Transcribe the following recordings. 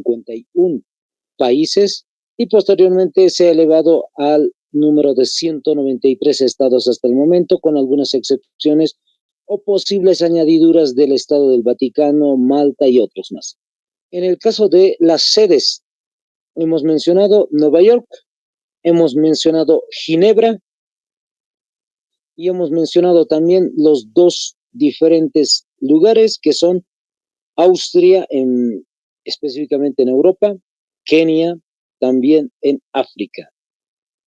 51 países y posteriormente se ha elevado al número de 193 estados hasta el momento, con algunas excepciones o posibles añadiduras del Estado del Vaticano, Malta y otros más. En el caso de las sedes, hemos mencionado Nueva York, hemos mencionado Ginebra y hemos mencionado también los dos diferentes lugares que son Austria, específicamente en Europa, Kenia, también en África.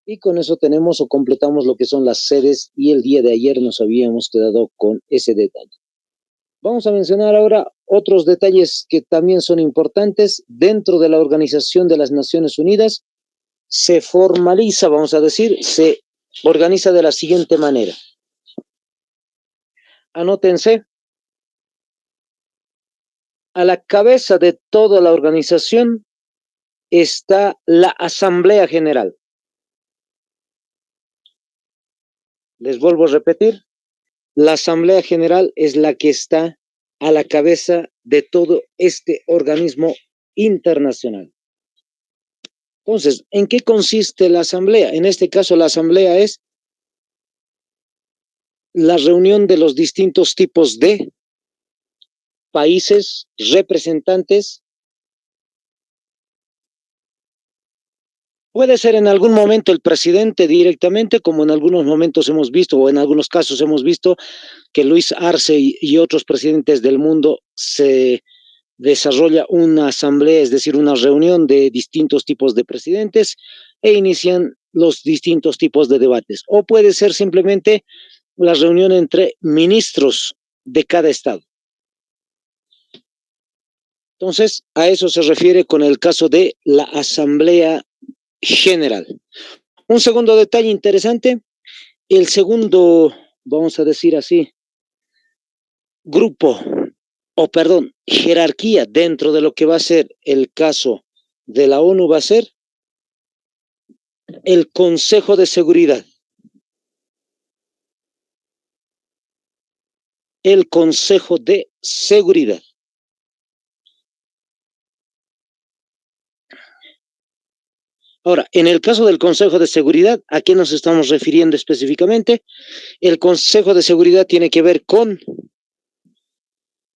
Y con eso tenemos o completamos lo que son las sedes y el día de ayer nos habíamos quedado con ese detalle. Vamos a mencionar ahora otros detalles que también son importantes. Dentro de la Organización de las Naciones Unidas se formaliza, vamos a decir, se organiza de la siguiente manera. Anótense. A la cabeza de toda la organización está la Asamblea General. Les vuelvo a repetir, la Asamblea General es la que está a la cabeza de todo este organismo internacional. Entonces, ¿en qué consiste la Asamblea? En este caso, la Asamblea es la reunión de los distintos tipos de países, representantes. Puede ser en algún momento el presidente directamente, como en algunos momentos hemos visto, o en algunos casos hemos visto que Luis Arce y otros presidentes del mundo se desarrolla una asamblea, es decir, una reunión de distintos tipos de presidentes e inician los distintos tipos de debates. O puede ser simplemente la reunión entre ministros de cada estado. Entonces, a eso se refiere con el caso de la Asamblea General. Un segundo detalle interesante, el segundo, vamos a decir así, grupo, o perdón, jerarquía dentro de lo que va a ser el caso de la ONU va a ser el Consejo de Seguridad. El Consejo de Seguridad. Ahora, en el caso del Consejo de Seguridad, ¿a qué nos estamos refiriendo específicamente? El Consejo de Seguridad tiene que ver con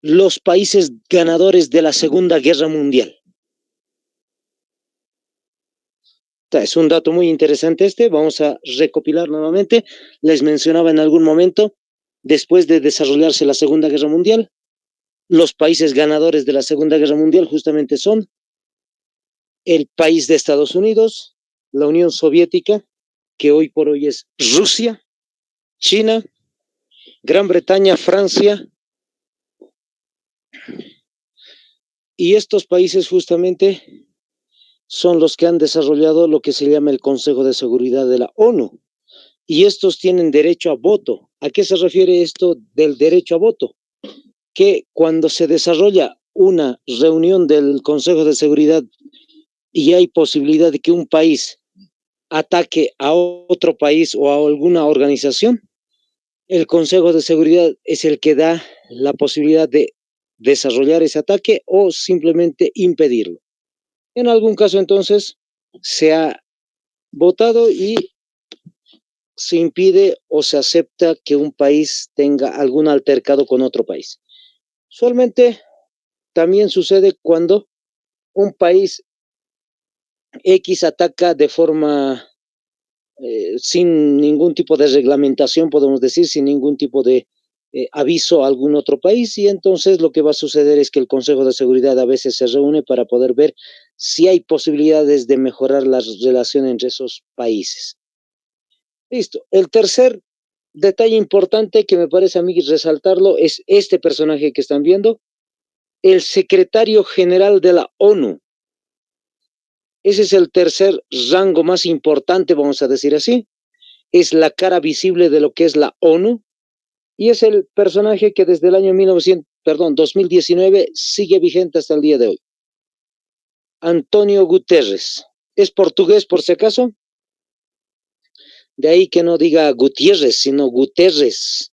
los países ganadores de la Segunda Guerra Mundial. Es un dato muy interesante este, vamos a recopilar nuevamente. Les mencionaba en algún momento, después de desarrollarse la Segunda Guerra Mundial, los países ganadores de la Segunda Guerra Mundial justamente son el país de Estados Unidos, la Unión Soviética, que hoy por hoy es Rusia, China, Gran Bretaña, Francia, y estos países justamente son los que han desarrollado lo que se llama el Consejo de Seguridad de la ONU, y estos tienen derecho a voto. ¿A qué se refiere esto del derecho a voto? Que cuando se desarrolla una reunión del Consejo de Seguridad y hay posibilidad de que un país ataque a otro país o a alguna organización, el Consejo de Seguridad es el que da la posibilidad de desarrollar ese ataque o simplemente impedirlo. En algún caso, entonces, se ha votado y se impide o se acepta que un país tenga algún altercado con otro país. Usualmente también sucede cuando un país X ataca de forma sin ningún tipo de reglamentación, podemos decir, sin ningún tipo de aviso a algún otro país, y entonces lo que va a suceder es que el Consejo de Seguridad a veces se reúne para poder ver si hay posibilidades de mejorar la relación entre esos países. Listo. El tercer detalle importante que me parece a mí resaltarlo es este personaje que están viendo, el secretario general de la ONU. Ese es el tercer rango más importante, vamos a decir así. Es la cara visible de lo que es la ONU y es el personaje que desde el año 2019 sigue vigente hasta el día de hoy. Antonio Guterres. ¿Es portugués por si acaso? De ahí que no diga Gutiérrez, sino Guterres.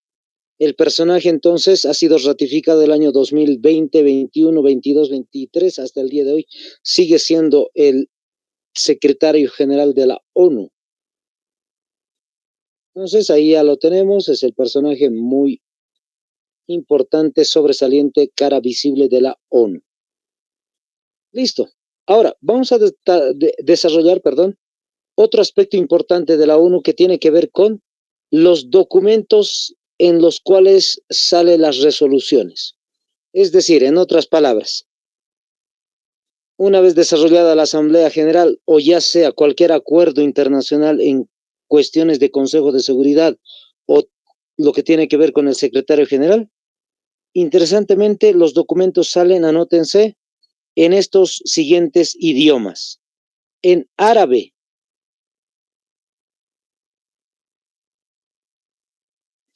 El personaje entonces ha sido ratificado el año 2020, 21, 22, 23, hasta el día de hoy. Sigue siendo el secretario general de la ONU. Entonces ahí ya lo tenemos, es el personaje muy importante, sobresaliente, cara visible de la ONU. Listo. Ahora, vamos a desarrollar, otro aspecto importante de la ONU que tiene que ver con los documentos en los cuales salen las resoluciones. Es decir, en otras palabras, una vez desarrollada la Asamblea General o ya sea cualquier acuerdo internacional en cuestiones de Consejo de Seguridad o lo que tiene que ver con el secretario general, interesantemente los documentos salen, anótense, en estos siguientes idiomas. En árabe,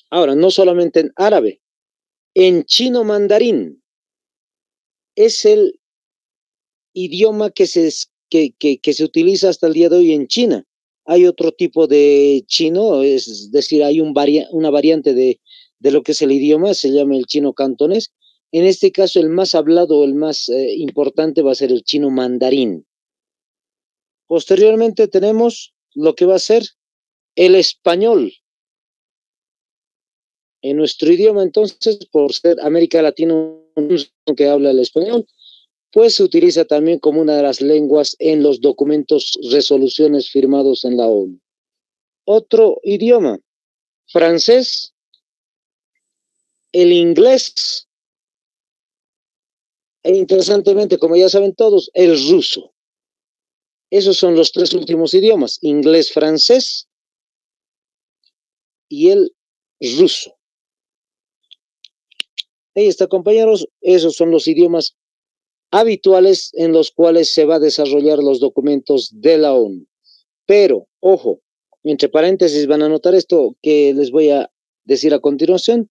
ahora no solamente en árabe, en chino mandarín, es el idioma que se utiliza hasta el día de hoy en China. Hay otro tipo de chino, es decir, hay una variante de lo que es el idioma, se llama el chino cantonés. En este caso, el más hablado, el más importante va a ser el chino mandarín. Posteriormente tenemos lo que va a ser el español. En nuestro idioma, entonces, por ser América Latina que habla el español, pues se utiliza también como una de las lenguas en los documentos, resoluciones firmados en la ONU. Otro idioma, francés, el inglés e interesantemente, como ya saben todos, el ruso. Esos son los tres últimos idiomas, inglés, francés y el ruso. Ahí está, compañeros, esos son los idiomas habituales en los cuales se va a desarrollar los documentos de la ONU. Pero, ojo, entre paréntesis van a notar esto que les voy a decir a continuación.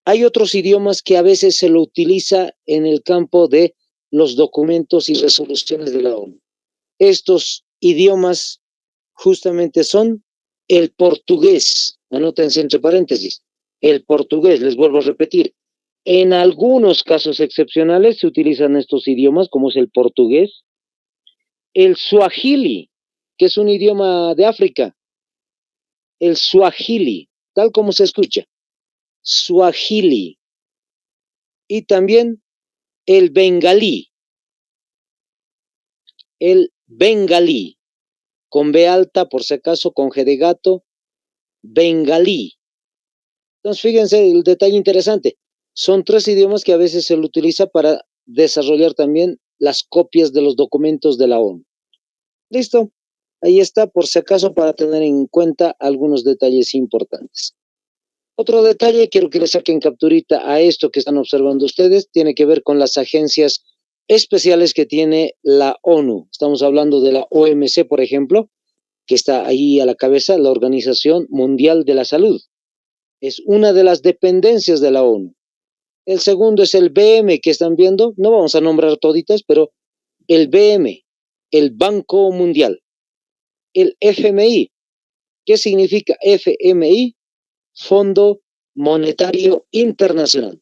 Hay otros idiomas que a veces se lo utiliza en el campo de los documentos y resoluciones de la ONU. Estos idiomas justamente son el portugués, anótense entre paréntesis, el portugués, les vuelvo a repetir, en algunos casos excepcionales se utilizan estos idiomas, como es el portugués, el suajili, que es un idioma de África, el suajili, tal como se escucha, suajili, y también el bengalí, con B alta, por si acaso, con G de gato, bengalí. Entonces, fíjense el detalle interesante. Son tres idiomas que a veces se lo utiliza para desarrollar también las copias de los documentos de la ONU. Listo. Ahí está, por si acaso, para tener en cuenta algunos detalles importantes. Otro detalle, quiero que le saquen capturita a esto que están observando ustedes, tiene que ver con las agencias especiales que tiene la ONU. Estamos hablando de la OMC, por ejemplo, que está ahí a la cabeza, la Organización Mundial de la Salud. Es una de las dependencias de la ONU. El segundo es el BM que están viendo, no vamos a nombrar toditas, pero el BM, el Banco Mundial. El FMI, ¿qué significa FMI? Fondo Monetario Internacional.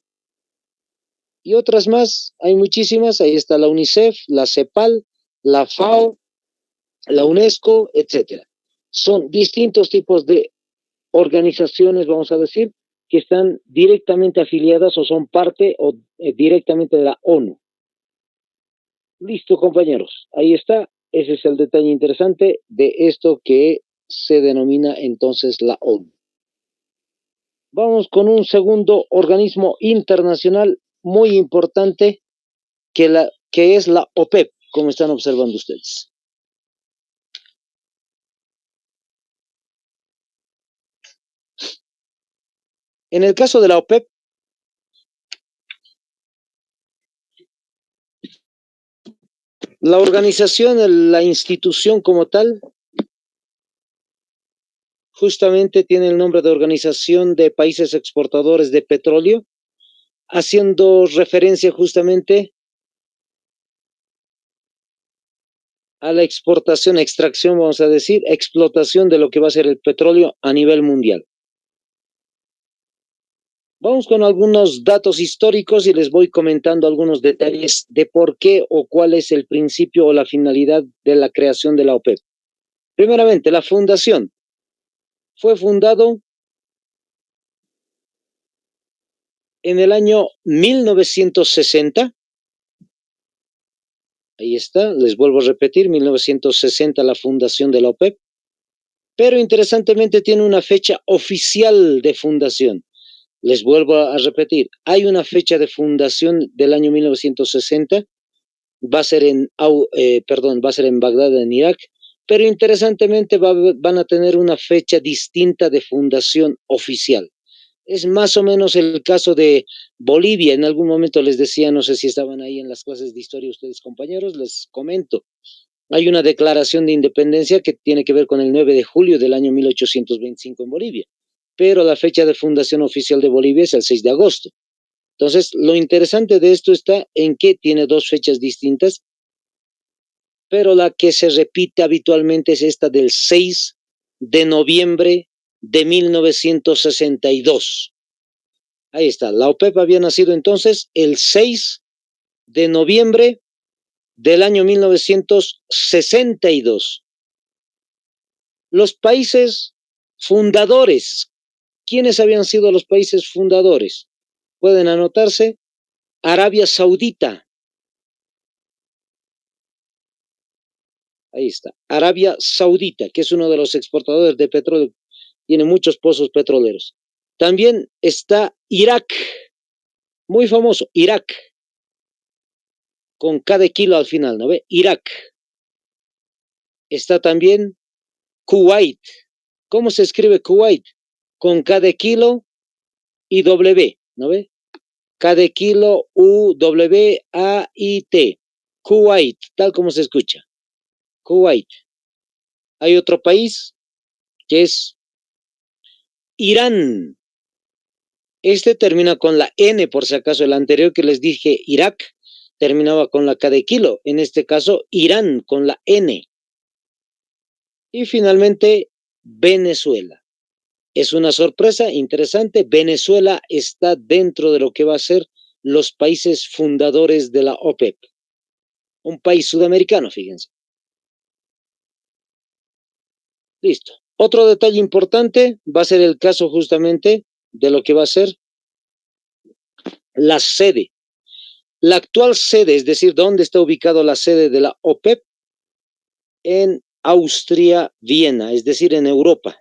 Y otras más, hay muchísimas, ahí está la UNICEF, la CEPAL, la FAO, la UNESCO, etcétera. Son distintos tipos de organizaciones, vamos a decir, que están directamente afiliadas o son parte o directamente de la ONU. Listo, compañeros, ahí está. Ese es el detalle interesante de esto que se denomina entonces la ONU. Vamos con un segundo organismo internacional muy importante que es la OPEP, como están observando ustedes. En el caso de la OPEP, la organización, la institución como tal, justamente tiene el nombre de Organización de Países Exportadores de Petróleo, haciendo referencia justamente a la exportación, extracción, vamos a decir, explotación de lo que va a ser el petróleo a nivel mundial. Vamos con algunos datos históricos y les voy comentando algunos detalles de por qué o cuál es el principio o la finalidad de la creación de la OPEP. Primeramente, la fundación. Fue fundado en el año 1960. Ahí está, les vuelvo a repetir, 1960 la fundación de la OPEP. Pero interesantemente tiene una fecha oficial de fundación. Les vuelvo a repetir, hay una fecha de fundación del año 1960, va a ser va a ser en Bagdad, en Irak, pero interesantemente van a tener una fecha distinta de fundación oficial. Es más o menos el caso de Bolivia. En algún momento les decía, no sé si estaban ahí en las clases de historia ustedes, compañeros, les comento. Hay una declaración de independencia que tiene que ver con el 9 de julio del año 1825 en Bolivia, pero la fecha de fundación oficial de Bolivia es el 6 de agosto. Entonces, lo interesante de esto está en que tiene dos fechas distintas, pero la que se repite habitualmente es esta del 6 de noviembre de 1962. Ahí está, la OPEP había nacido entonces el 6 de noviembre del año 1962. Los países fundadores. ¿Quiénes habían sido los países fundadores? Pueden anotarse. Arabia Saudita. Ahí está. Arabia Saudita, que es uno de los exportadores de petróleo. Tiene muchos pozos petroleros. También está Irak. Muy famoso. Irak. Con cada kilo al final, ¿no ve? Irak. Está también Kuwait. ¿Cómo se escribe Kuwait? Con cada kilo y W, ¿no ve? Cada kilo U-W-A-I-T. Kuwait, tal como se escucha. Kuwait. Hay otro país que es Irán. Este termina con la N, por si acaso. El anterior que les dije, Irak, terminaba con la K de kilo. En este caso, Irán con la N. Y finalmente, Venezuela. Es una sorpresa interesante. Venezuela está dentro de lo que va a ser los países fundadores de la OPEP. Un país sudamericano, fíjense. Listo. Otro detalle importante va a ser el caso justamente de lo que va a ser la sede. La actual sede, es decir, ¿dónde está ubicada la sede de la OPEP? En Austria, Viena, es decir, en Europa.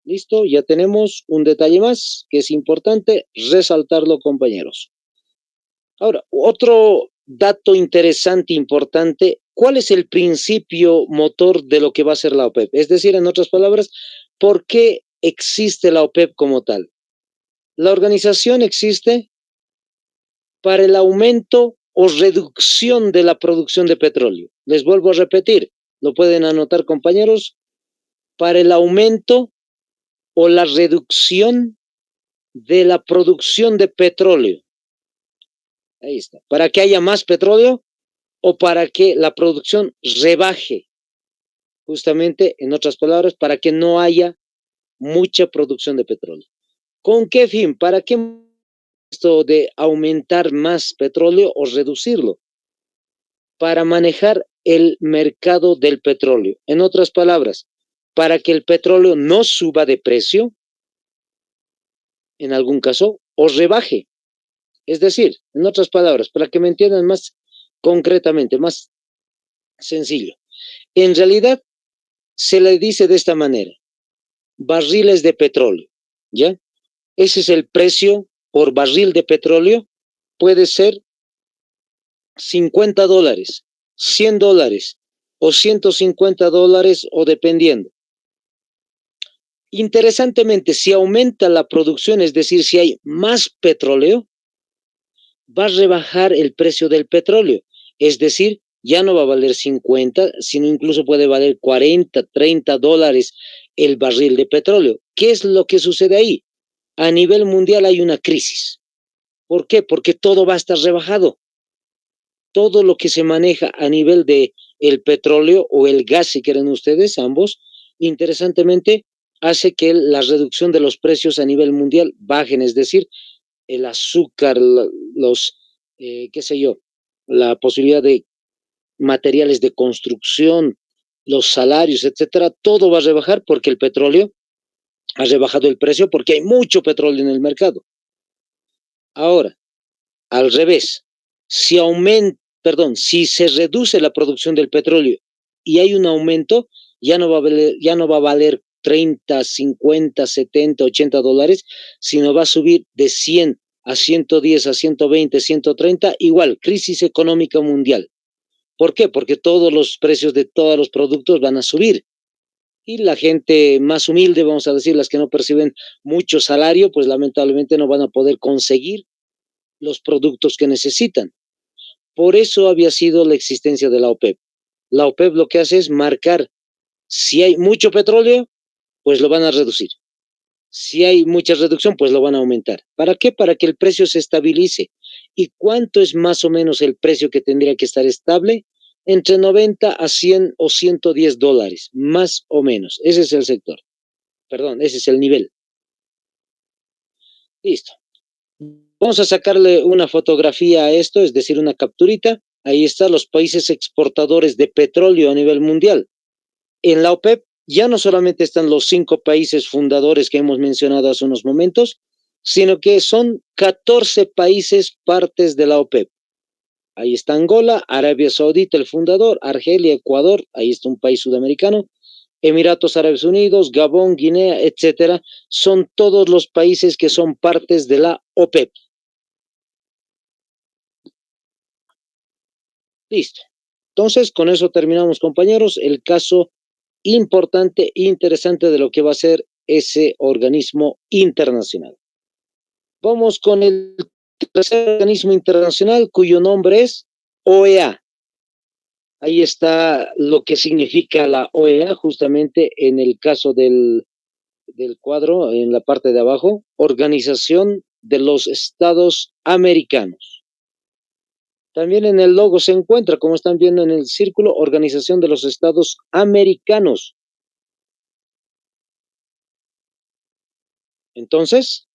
Listo, ya tenemos un detalle más que es importante resaltarlo, compañeros. Ahora, otro dato interesante, importante, ¿cuál es el principio motor de lo que va a ser la OPEP? Es decir, en otras palabras, ¿por qué existe la OPEP como tal? La organización existe para el aumento o reducción de la producción de petróleo. Les vuelvo a repetir, lo pueden anotar, compañeros, para el aumento o la reducción de la producción de petróleo. Ahí está. Para que haya más petróleo o para que la producción rebaje. Justamente, en otras palabras, para que no haya mucha producción de petróleo. ¿Con qué fin? ¿Para qué esto de aumentar más petróleo o reducirlo? Para manejar el mercado del petróleo. En otras palabras, para que el petróleo no suba de precio, en algún caso, o rebaje. Es decir, en otras palabras, para que me entiendan más concretamente, más sencillo. En realidad, se le dice de esta manera, barriles de petróleo, ¿ya? Ese es el precio por barril de petróleo, puede ser $50, $100 o $150 o dependiendo. Interesantemente, si aumenta la producción, es decir, si hay más petróleo, va a rebajar el precio del petróleo. Es decir, ya no va a valer 50, sino incluso puede valer 40, $30 el barril de petróleo. ¿Qué es lo que sucede ahí? A nivel mundial hay una crisis. ¿Por qué? Porque todo va a estar rebajado. Todo lo que se maneja a nivel de el petróleo o el gas, si quieren ustedes, ambos, interesantemente, hace que la reducción de los precios a nivel mundial bajen, es decir, el azúcar, los, qué sé yo, la posibilidad de materiales de construcción, los salarios, etcétera, todo va a rebajar porque el petróleo ha rebajado el precio porque hay mucho petróleo en el mercado. Ahora, al revés, si aumenta, perdón, si se reduce la producción del petróleo y hay un aumento, ya no va a valer 30, 50, 70, 80 dólares, sino va a subir de 100 a 110, a 120, 130, igual, crisis económica mundial. ¿Por qué? Porque todos los precios de todos los productos van a subir. Y la gente más humilde, vamos a decir, las que no perciben mucho salario, pues lamentablemente no van a poder conseguir los productos que necesitan. Por eso había sido la existencia de la OPEP. La OPEP lo que hace es marcar, si hay mucho petróleo, pues lo van a reducir. Si hay mucha reducción, pues lo van a aumentar. ¿Para qué? Para que el precio se estabilice. ¿Y cuánto es más o menos el precio que tendría que estar estable? Entre 90 a 100 o 110 dólares, más o menos. Ese es el sector. Perdón, ese es el nivel. Listo. Vamos a sacarle una fotografía a esto, es decir, una capturita. Ahí están los países exportadores de petróleo a nivel mundial. En la OPEP ya no solamente están los 5 países fundadores que hemos mencionado hace unos momentos, sino que son 14 países partes de la OPEP. Ahí está Angola, Arabia Saudita, el fundador, Argelia, Ecuador, ahí está un país sudamericano, Emiratos Árabes Unidos, Gabón, Guinea, etcétera. Son todos los países que son partes de la OPEP. Listo. Entonces, con eso terminamos, compañeros, el caso importante e interesante de lo que va a ser ese organismo internacional. Vamos con el tercer organismo internacional, cuyo nombre es OEA. Ahí está lo que significa la OEA, justamente en el caso del cuadro, en la parte de abajo, Organización de los Estados Americanos. También en el logo se encuentra, como están viendo en el círculo, Organización de los Estados Americanos. Entonces,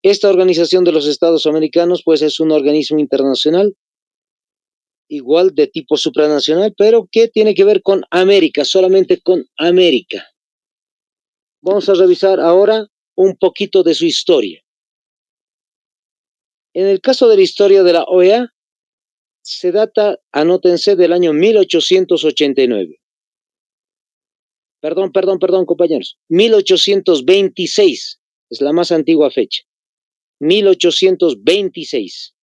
esta Organización de los Estados Americanos, pues es un organismo internacional, igual de tipo supranacional, pero que tiene que ver con América, solamente con América. Vamos a revisar ahora un poquito de su historia. En el caso de la historia de la OEA, se data, anótense, del año 1889. Perdón, compañeros. 1826 es la más antigua fecha. 1826.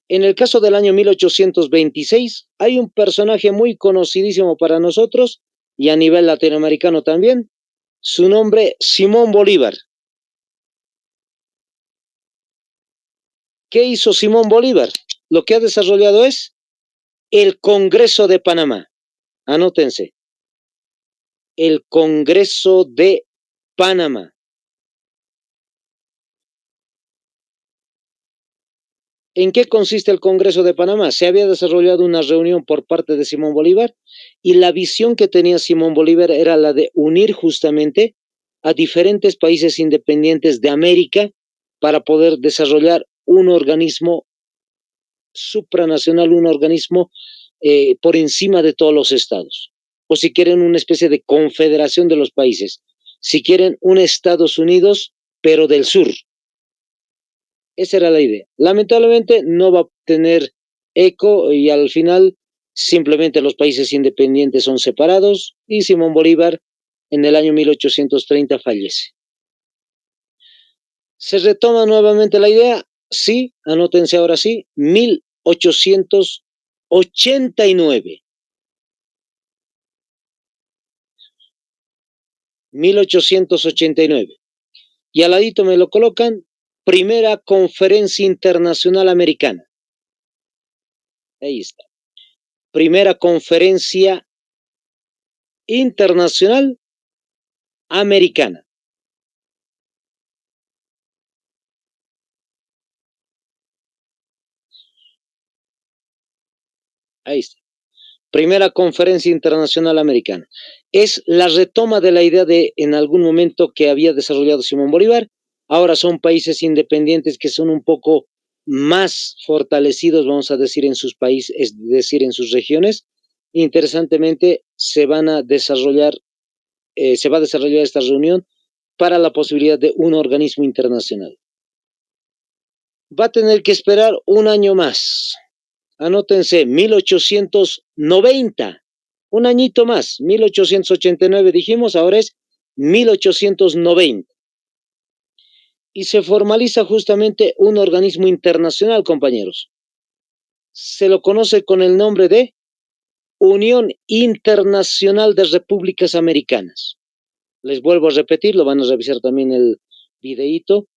En el caso del año 1826, hay un personaje muy conocidísimo para nosotros y a nivel latinoamericano también. Su nombre, Simón Bolívar. ¿Qué hizo Simón Bolívar? Lo que ha desarrollado es el Congreso de Panamá. Anótense. El Congreso de Panamá. ¿En qué consiste el Congreso de Panamá? Se había desarrollado una reunión por parte de Simón Bolívar y la visión que tenía Simón Bolívar era la de unir justamente a diferentes países independientes de América para poder desarrollar un organismo supranacional, un organismo por encima de todos los estados. O si quieren una especie de confederación de los países. Si quieren un Estados Unidos, pero del sur. Esa era la idea. Lamentablemente no va a tener eco y al final simplemente los países independientes son separados y Simón Bolívar en el año 1830 fallece. ¿Se retoma nuevamente la idea? Sí, anótense ahora sí, 1889. 1889. Y al ladito me lo colocan, Primera Conferencia Internacional Americana. Ahí está. Primera Conferencia Internacional Americana. Ahí está. Primera Conferencia Internacional Americana. Es la retoma de la idea de en algún momento que había desarrollado Simón Bolívar. Ahora son países independientes que son un poco más fortalecidos, vamos a decir, en sus países, es decir, en sus regiones. Interesantemente, se va a desarrollar esta reunión para la posibilidad de un organismo internacional. Va a tener que esperar un año más. Anótense, 1890, un añito más, 1889 dijimos, ahora es 1890. Y se formaliza justamente un organismo internacional, compañeros. Se lo conoce con el nombre de Unión Internacional de Repúblicas Americanas. Les vuelvo a repetir, lo van a revisar también el videíto.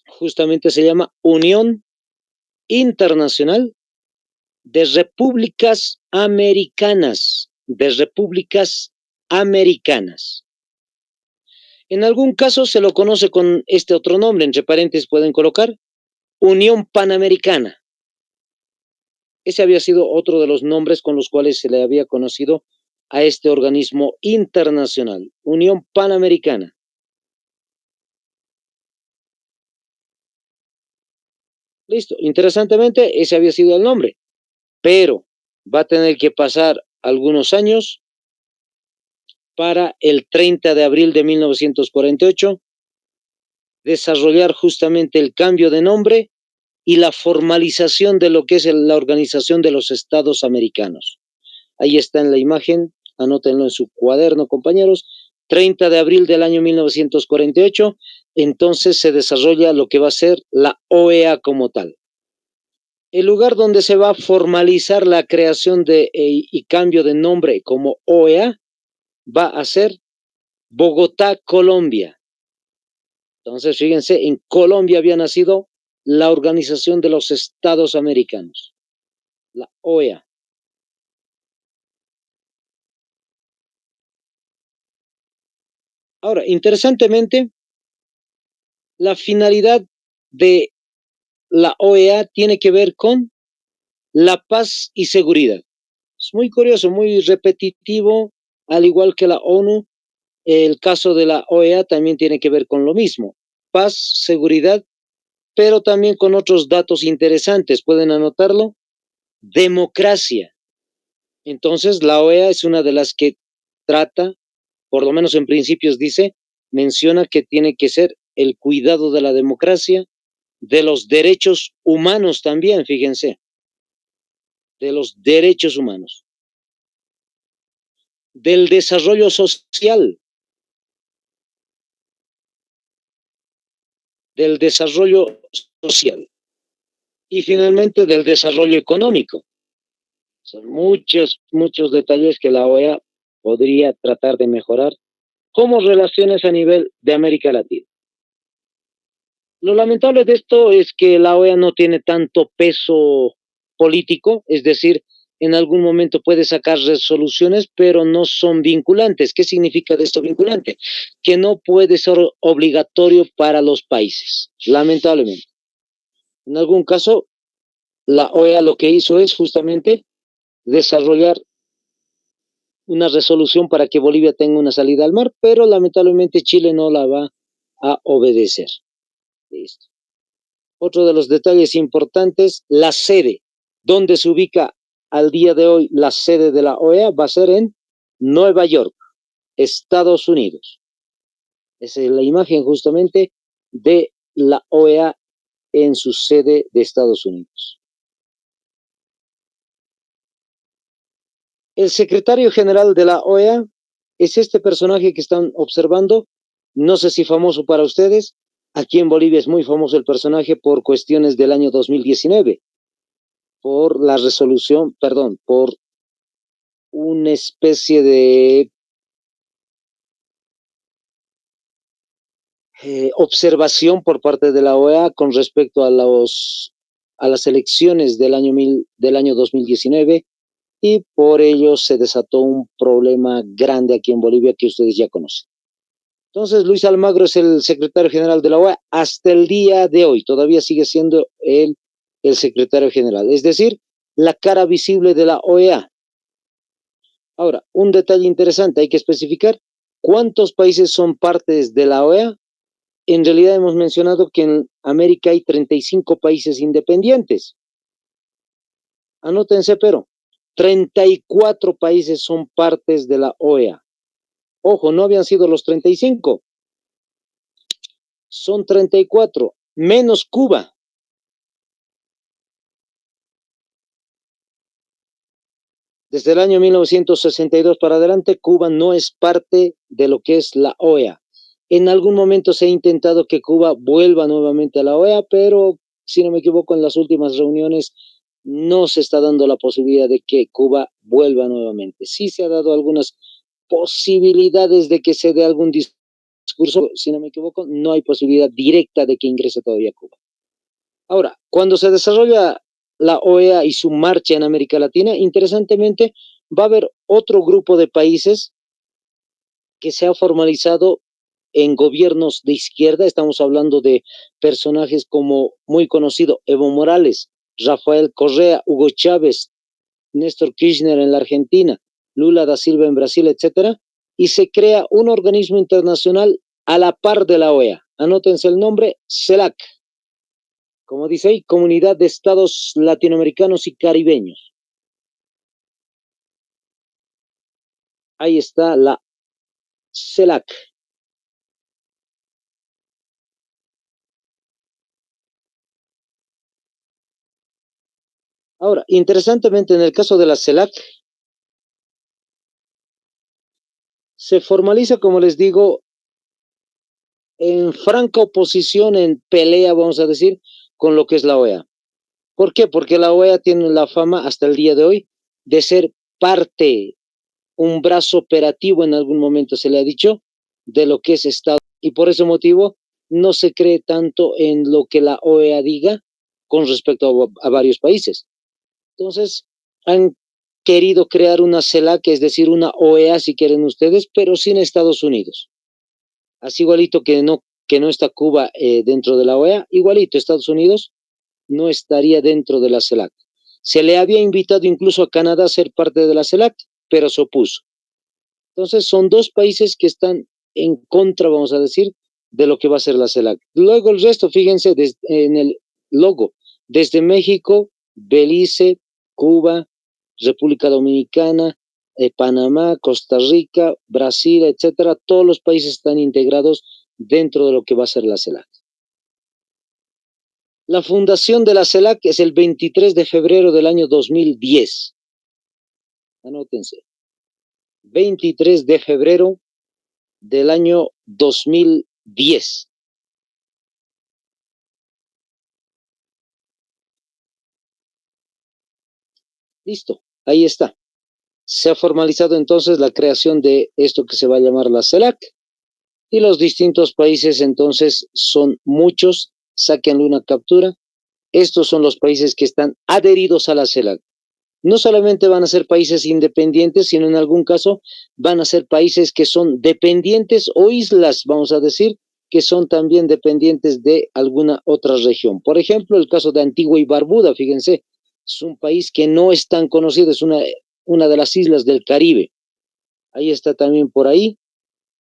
Justamente se llama Unión Internacional de Repúblicas Americanas, de Repúblicas Americanas. En algún caso se lo conoce con este otro nombre, entre paréntesis pueden colocar Unión Panamericana. Ese había sido otro de los nombres con los cuales se le había conocido a este organismo internacional, Unión Panamericana. Listo, interesantemente ese había sido el nombre, pero va a tener que pasar algunos años para el 30 de abril de 1948 desarrollar justamente el cambio de nombre y la formalización de lo que es la Organización de los Estados Americanos. Ahí está en la imagen, anótenlo en su cuaderno, compañeros. 30 de abril del año 1948, entonces se desarrolla lo que va a ser la OEA como tal. El lugar donde se va a formalizar la creación y cambio de nombre como OEA va a ser Bogotá, Colombia. Entonces, fíjense, en Colombia había nacido la Organización de los Estados Americanos, la OEA. Ahora, interesantemente, la finalidad de la OEA tiene que ver con la paz y seguridad. Es muy curioso, muy repetitivo, al igual que la ONU. El caso de la OEA también tiene que ver con lo mismo, paz, seguridad, pero también con otros datos interesantes. ¿Pueden anotarlo? Democracia. Entonces, la OEA es una de las que trata, por lo menos en principios dice, menciona que tiene que ser el cuidado de la democracia, de los derechos humanos también, fíjense, de los derechos humanos, del desarrollo social, del desarrollo social y finalmente del desarrollo económico. Son muchos detalles que la OEA podría tratar de mejorar como relaciones a nivel de América Latina. Lo lamentable de esto es que la OEA no tiene tanto peso político, es decir, en algún momento puede sacar resoluciones, pero no son vinculantes. ¿Qué significa de esto vinculante? Que no puede ser obligatorio para los países, lamentablemente. En algún caso, la OEA lo que hizo es justamente desarrollar una resolución para que Bolivia tenga una salida al mar, pero lamentablemente Chile no la va a obedecer. Listo. Otro de los detalles importantes, la sede. ¿Dónde se ubica al día de hoy la sede de la OEA? Va a ser en Nueva York, Estados Unidos. Esa es la imagen justamente de la OEA en su sede de Estados Unidos. El secretario general de la OEA es este personaje que están observando. No sé si famoso para ustedes. Aquí en Bolivia es muy famoso el personaje por cuestiones del año 2019, por la resolución, perdón, por una especie de observación por parte de la OEA con respecto a las elecciones del año 2019 y por ello se desató un problema grande aquí en Bolivia que ustedes ya conocen. Entonces, Luis Almagro es el secretario general de la OEA hasta el día de hoy, todavía sigue siendo el secretario general. Es decir, la cara visible de la OEA. Ahora, un detalle interesante, hay que especificar cuántos países son partes de la OEA. En realidad hemos mencionado que en América hay 35 países independientes. Anótense, pero 34 países son partes de la OEA. Ojo, no habían sido los 35. Son 34, menos Cuba. Desde el año 1962 para adelante, Cuba no es parte de lo que es la OEA. En algún momento se ha intentado que Cuba vuelva nuevamente a la OEA, pero si no me equivoco, en las últimas reuniones no se está dando la posibilidad de que Cuba vuelva nuevamente. Sí se ha dado algunas posibilidades de que se dé algún discurso, si no me equivoco, no hay posibilidad directa de que ingrese todavía Cuba. Ahora, cuando se desarrolla la OEA y su marcha en América Latina, interesantemente, va a haber otro grupo de países que se ha formalizado en gobiernos de izquierda. Estamos hablando de personajes como muy conocido Evo Morales, Rafael Correa, Hugo Chávez, Néstor Kirchner en la Argentina, Lula da Silva en Brasil, etcétera, y se crea un organismo internacional a la par de la OEA. Anótense el nombre, CELAC. Como dice ahí, Comunidad de Estados Latinoamericanos y Caribeños. Ahí está la CELAC. Ahora, interesantemente, en el caso de la CELAC, se formaliza, como les digo, en franca oposición, en pelea, vamos a decir, con lo que es la OEA. ¿Por qué? Porque la OEA tiene la fama hasta el día de hoy de ser parte, un brazo operativo en algún momento se le ha dicho, de lo que es Estado. Y por ese motivo no se cree tanto en lo que la OEA diga con respecto a varios países. Entonces, han querido crear una CELAC, es decir, una OEA si quieren ustedes, pero sin Estados Unidos. Así igualito que no está Cuba dentro de la OEA, igualito Estados Unidos no estaría dentro de la CELAC. Se le había invitado incluso a Canadá a ser parte de la CELAC, pero se opuso. Entonces son dos países que están en contra, vamos a decir, de lo que va a ser la CELAC. Luego el resto, fíjense en el logo, desde México, Belice, Cuba, República Dominicana, Panamá, Costa Rica, Brasil, etcétera, todos los países están integrados dentro de lo que va a ser la CELAC. La fundación de la CELAC es el 23 de febrero del año 2010. Anótense. 23 de febrero del año 2010. Listo, ahí está. Se ha formalizado entonces la creación de esto que se va a llamar la CELAC y los distintos países entonces son muchos, sáquenle una captura. Estos son los países que están adheridos a la CELAC. No solamente van a ser países independientes, sino en algún caso van a ser países que son dependientes o islas, vamos a decir, que son también dependientes de alguna otra región. Por ejemplo, el caso de Antigua y Barbuda, fíjense, es un país que no es tan conocido, es una de las islas del Caribe. Ahí está también por ahí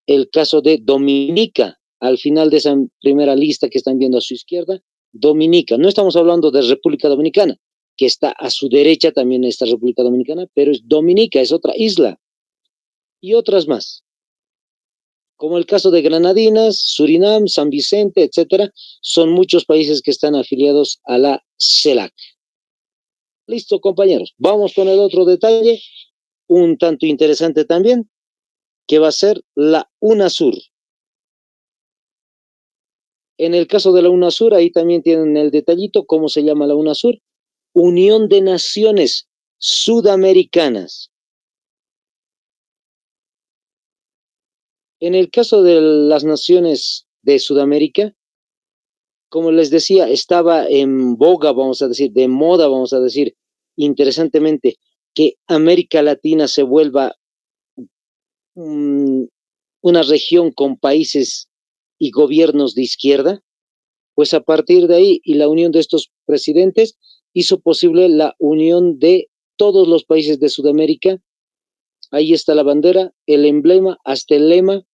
el caso de Dominica, al final de esa primera lista que están viendo a su izquierda, Dominica. No estamos hablando de República Dominicana, que está a su derecha también esta República Dominicana, pero es Dominica, es otra isla. Y otras más, como el caso de Granadinas, Surinam, San Vicente, etcétera, son muchos países que están afiliados a la CELAC. Listo, compañeros. Vamos con el otro detalle, un tanto interesante también, que va a ser la UNASUR. En el caso de la UNASUR, ahí también tienen el detallito, ¿cómo se llama la UNASUR? Unión de Naciones Sudamericanas. En el caso de las naciones de Sudamérica, como les decía, estaba en boga, vamos a decir, de moda, vamos a decir, interesantemente, que América Latina se vuelva una región con países y gobiernos de izquierda, pues a partir de ahí y la unión de estos presidentes hizo posible la unión de todos los países de Sudamérica. Ahí está la bandera, el emblema, hasta el lema,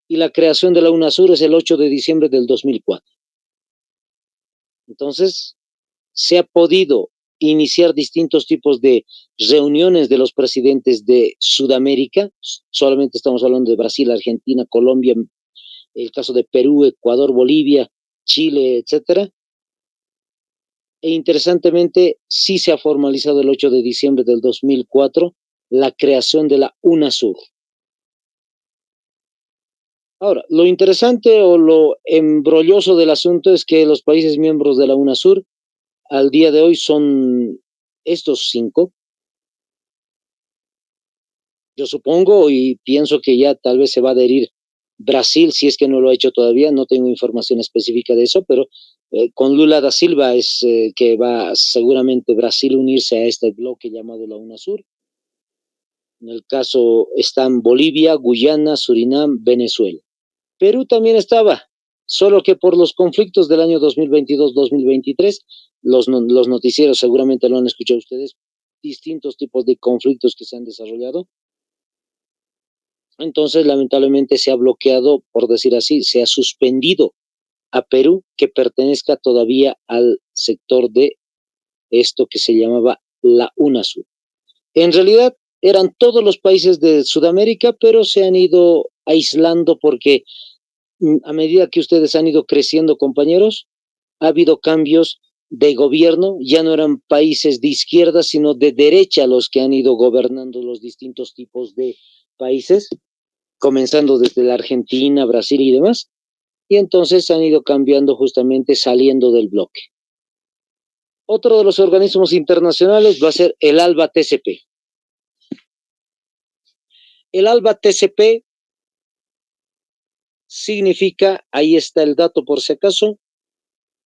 y la creación de la UNASUR es el 8 de diciembre del 2004. Entonces, se ha podido iniciar distintos tipos de reuniones de los presidentes de Sudamérica. Solamente estamos hablando de Brasil, Argentina, Colombia, el caso de Perú, Ecuador, Bolivia, Chile, etcétera. E interesantemente, sí se ha formalizado el 8 de diciembre del 2004 la creación de la UNASUR. Ahora, lo interesante o lo embrolloso del asunto es que los países miembros de la UNASUR al día de hoy son estos 5. Yo supongo y pienso que ya tal vez se va a adherir Brasil, si es que no lo ha hecho todavía, no tengo información específica de eso, pero con Lula da Silva es que va seguramente Brasil unirse a este bloque llamado la UNASUR. En el caso están Bolivia, Guyana, Surinam, Venezuela. Perú también estaba, solo que por los conflictos del año 2022-2023, los noticieros seguramente lo han escuchado ustedes, distintos tipos de conflictos que se han desarrollado. Entonces, lamentablemente se ha bloqueado, por decir así, se ha suspendido a Perú que pertenezca todavía al sector de esto que se llamaba la UNASUR. En realidad eran todos los países de Sudamérica, pero se han ido aislando porque a medida que ustedes han ido creciendo, compañeros, ha habido cambios de gobierno, ya no eran países de izquierda, sino de derecha los que han ido gobernando los distintos tipos de países, comenzando desde la Argentina, Brasil y demás, y entonces han ido cambiando justamente saliendo del bloque. Otro de los organismos internacionales va a ser el ALBA-TCP. El ALBA-TCP significa, ahí está el dato por si acaso,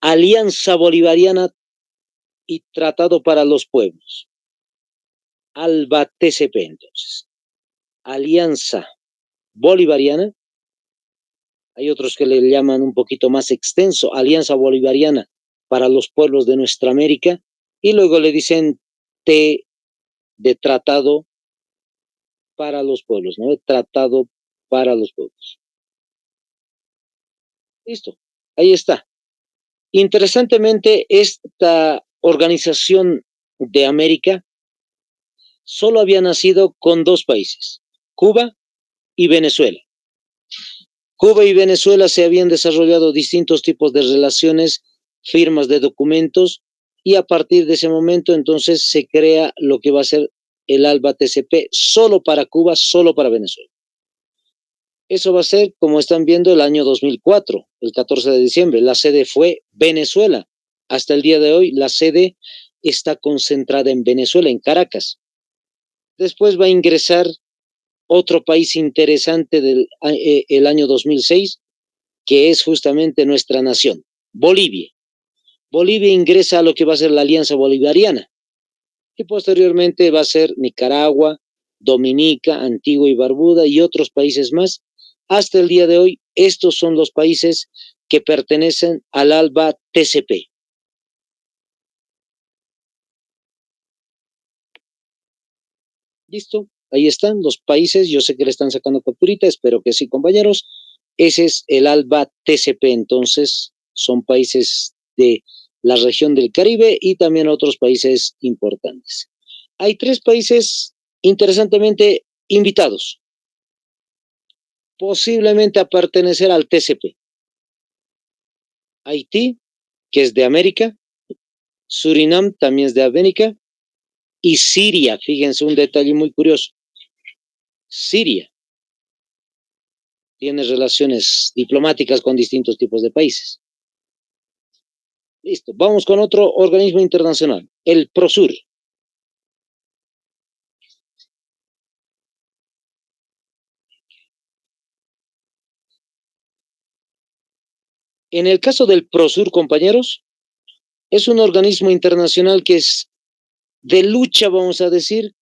Alianza Bolivariana y Tratado para los Pueblos. ALBA-TCP, entonces. Alianza Bolivariana. Hay otros que le llaman un poquito más extenso, Alianza Bolivariana para los pueblos de nuestra América, y luego le dicen T de Tratado para los pueblos, ¿no? Tratado para los pueblos. Listo, ahí está. Interesantemente, esta organización de América solo había nacido con 2 países, Cuba y Venezuela. Cuba y Venezuela se habían desarrollado distintos tipos de relaciones, firmas de documentos, y a partir de ese momento entonces se crea lo que va a ser el ALBA-TCP solo para Cuba, solo para Venezuela. Eso va a ser, como están viendo, el año 2004, el 14 de diciembre. La sede fue Venezuela. Hasta el día de hoy, la sede está concentrada en Venezuela, en Caracas. Después va a ingresar otro país interesante del el año 2006, que es justamente nuestra nación, Bolivia. Bolivia ingresa a lo que va a ser la Alianza Bolivariana, y posteriormente va a ser Nicaragua, Dominica, Antigua y Barbuda y otros países más. Hasta el día de hoy, estos son los países que pertenecen al ALBA-TCP. ¿Listo? Ahí están los países, yo sé que le están sacando capturita, espero que sí, compañeros. Ese es el ALBA-TCP, entonces son países de la región del Caribe y también otros países importantes. Hay 3 países interesantemente invitados, posiblemente a pertenecer al TCP. Haití, que es de América, Surinam también es de América, y Siria, fíjense un detalle muy curioso. Siria tiene relaciones diplomáticas con distintos tipos de países. Listo, vamos con otro organismo internacional, el PROSUR. En el caso del PROSUR, compañeros, es un organismo internacional que es de lucha, vamos a decir,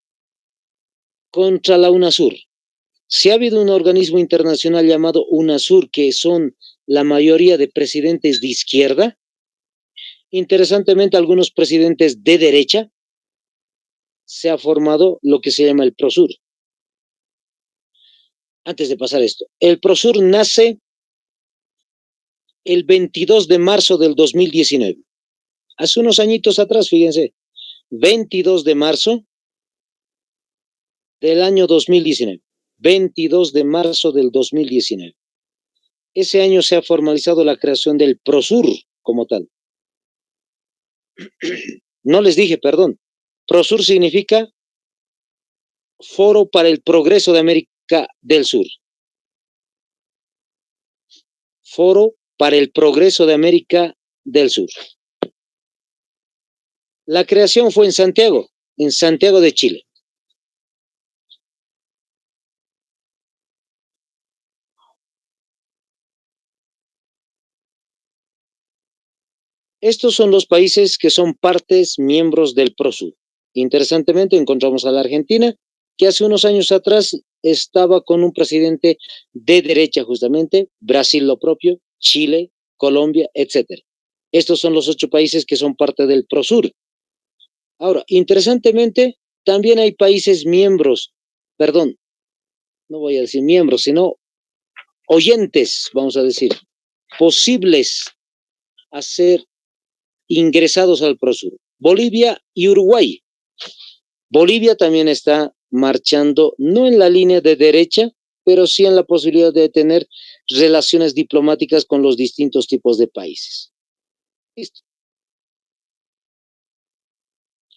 contra la UNASUR. Si ha habido un organismo internacional llamado UNASUR, que son la mayoría de presidentes de izquierda, Interesantemente, algunos presidentes de derecha se ha formado lo que se llama el PROSUR. Antes de pasar esto, el PROSUR nace el 22 de marzo del 2019. Hace unos añitos atrás, fíjense, 22 de marzo del año 2019. 22 de marzo del 2019. Ese año se ha formalizado la creación del PROSUR como tal. No les dije, perdón. PROSUR significa Foro para el Progreso de América del Sur. Foro para el Progreso de América del Sur. La creación fue en Santiago de Chile. Estos son los países que son partes miembros del PROSUR. Interesantemente, encontramos a la Argentina, que hace unos años atrás estaba con un presidente de derecha justamente, Brasil lo propio, Chile, Colombia, etc. Estos son los 8 países que son parte del PROSUR. Ahora, interesantemente, también hay países miembros, perdón, no voy a decir miembros, sino oyentes, vamos a decir, posibles a ser ingresados al PROSUR. Bolivia y Uruguay. Bolivia también está marchando, no en la línea de derecha, pero sí en la posibilidad de tener relaciones diplomáticas con los distintos tipos de países. Listo.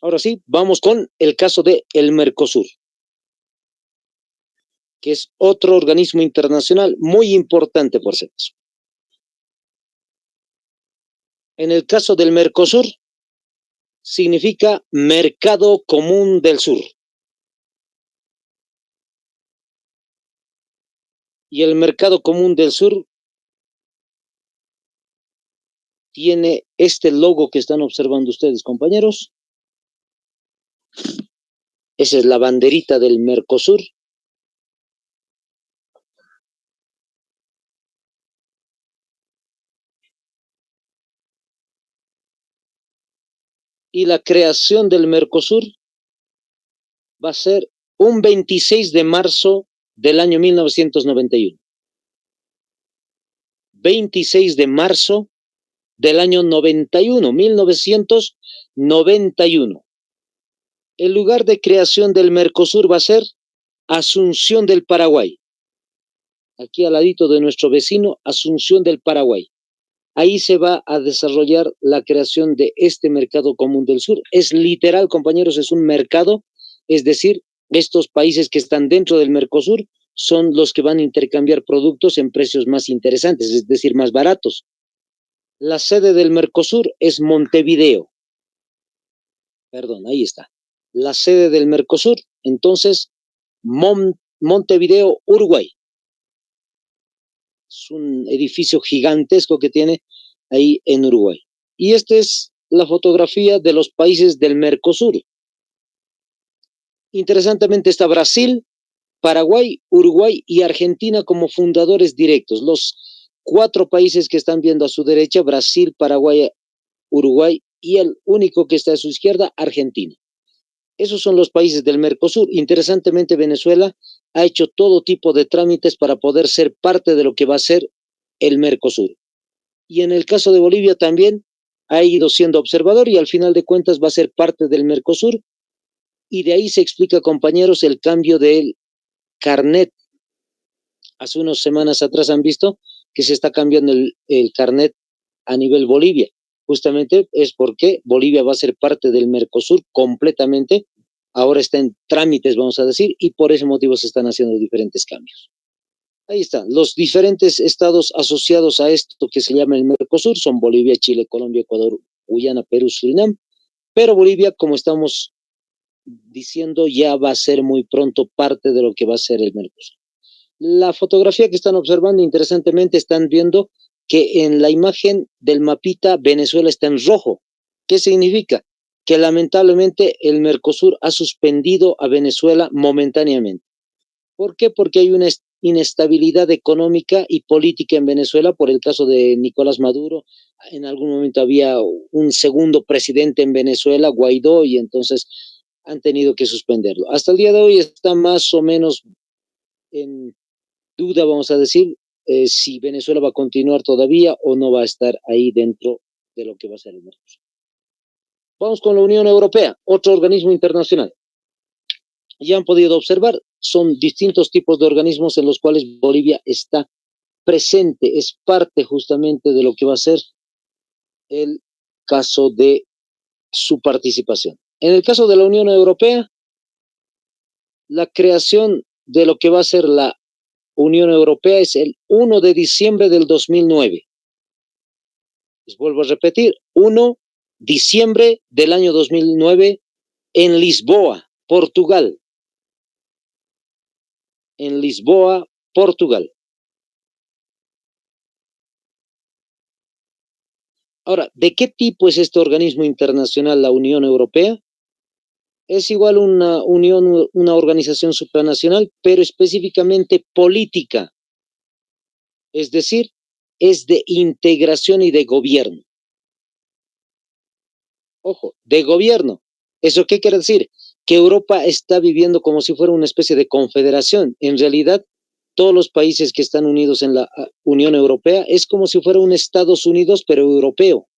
Ahora sí, vamos con el caso de el Mercosur, que es otro organismo internacional muy importante, por cierto. En el caso del Mercosur, significa Mercado Común del Sur. Y el Mercado Común del Sur tiene este logo que están observando ustedes, compañeros. Esa es la banderita del Mercosur. Y la creación del Mercosur va a ser un 26 de marzo del año 1991. 26 de marzo del año 91, 1991. El lugar de creación del Mercosur va a ser Asunción del Paraguay. Aquí al ladito de nuestro vecino, Asunción del Paraguay. Ahí se va a desarrollar la creación de este mercado común del sur. Es literal, compañeros, es un mercado, es decir, estos países que están dentro del Mercosur son los que van a intercambiar productos en precios más interesantes, es decir, más baratos. La sede del Mercosur es Montevideo. Perdón, ahí está. La sede del Mercosur, entonces, Montevideo, Uruguay. Es un edificio gigantesco que tiene ahí en Uruguay. Y esta es la fotografía de los países del Mercosur. Interesantemente está Brasil, Paraguay, Uruguay y Argentina como fundadores directos. Los 4 países que están viendo a su derecha, Brasil, Paraguay, Uruguay y el único que está a su izquierda, Argentina. Esos son los países del Mercosur. Interesantemente, Venezuela ha hecho todo tipo de trámites para poder ser parte de lo que va a ser el Mercosur. Y en el caso de Bolivia también ha ido siendo observador y al final de cuentas va a ser parte del Mercosur. Y de ahí se explica, compañeros, el cambio del carnet. Hace unas semanas atrás han visto que se está cambiando el carnet a nivel Bolivia. Justamente es porque Bolivia va a ser parte del Mercosur completamente. Ahora está en trámites, vamos a decir, y por ese motivo se están haciendo diferentes cambios. Ahí están, los diferentes estados asociados a esto que se llama el Mercosur son Bolivia, Chile, Colombia, Ecuador, Guyana, Perú, Surinam, pero Bolivia, como estamos diciendo, ya va a ser muy pronto parte de lo que va a ser el Mercosur. La fotografía que están observando, interesantemente, están viendo que en la imagen del mapita Venezuela está en rojo. ¿Qué significa? Que lamentablemente el Mercosur ha suspendido a Venezuela momentáneamente. ¿Por qué? Porque hay una inestabilidad económica y política en Venezuela por el caso de Nicolás Maduro. En algún momento había un segundo presidente en Venezuela, Guaidó, y entonces han tenido que suspenderlo. Hasta el día de hoy está más o menos en duda, vamos a decir, si Venezuela va a continuar todavía o no va a estar ahí dentro de lo que va a ser el Mercosur. Vamos con la Unión Europea, otro organismo internacional. Ya han podido observar, son distintos tipos de organismos en los cuales Bolivia está presente, es parte justamente de lo que va a ser el caso de su participación. En el caso de la Unión Europea, la creación de lo que va a ser la Unión Europea es el 1 de diciembre del 2009. Les vuelvo a repetir, 1 de diciembre del año 2009 en Lisboa, Portugal. En Lisboa, Portugal. Ahora, ¿de qué tipo es este organismo internacional, la Unión Europea? Es igual una unión, una organización supranacional, pero específicamente política. Es decir, es de integración y de gobierno. Ojo, de gobierno. ¿Eso qué quiere decir? Que Europa está viviendo como si fuera una especie de confederación. En realidad, todos los países que están unidos en la Unión Europea es como si fuera un Estados Unidos, pero europeo.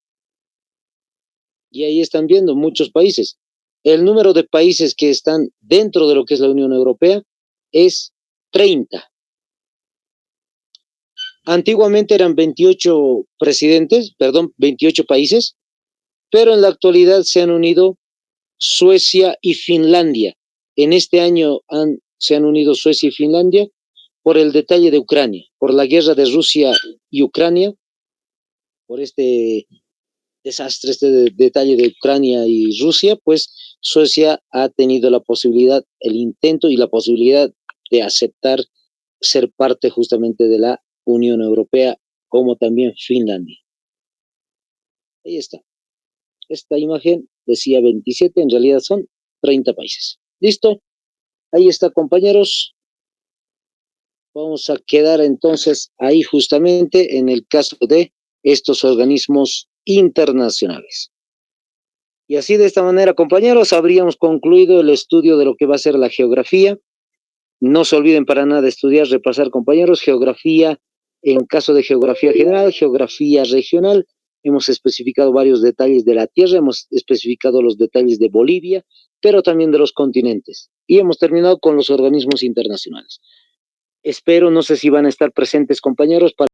Y ahí están viendo muchos países. El número de países que están dentro de lo que es la Unión Europea es 30. Antiguamente eran 28 presidentes, perdón, 28 países, pero en la actualidad se han unido Suecia y Finlandia. En este año se han unido Suecia y Finlandia por el detalle de Ucrania, por la guerra de Rusia y Ucrania, por este desastre, este detalle de Ucrania y Rusia, pues Suecia ha tenido la posibilidad, el intento y la posibilidad de aceptar ser parte justamente de la Unión Europea, como también Finlandia. Ahí está. Esta imagen decía 27, en realidad son 30 países. ¿Listo? Ahí está, compañeros. Vamos a quedar entonces ahí justamente en el caso de estos organismos internacionales. Y así de esta manera, compañeros, habríamos concluido el estudio de lo que va a ser la geografía. No se olviden para nada de estudiar, repasar, compañeros, geografía, en caso de geografía general, geografía regional. Hemos especificado varios detalles de la Tierra, hemos especificado los detalles de Bolivia, pero también de los continentes. Y hemos terminado con los organismos internacionales. Espero, no sé si van a estar presentes, compañeros, para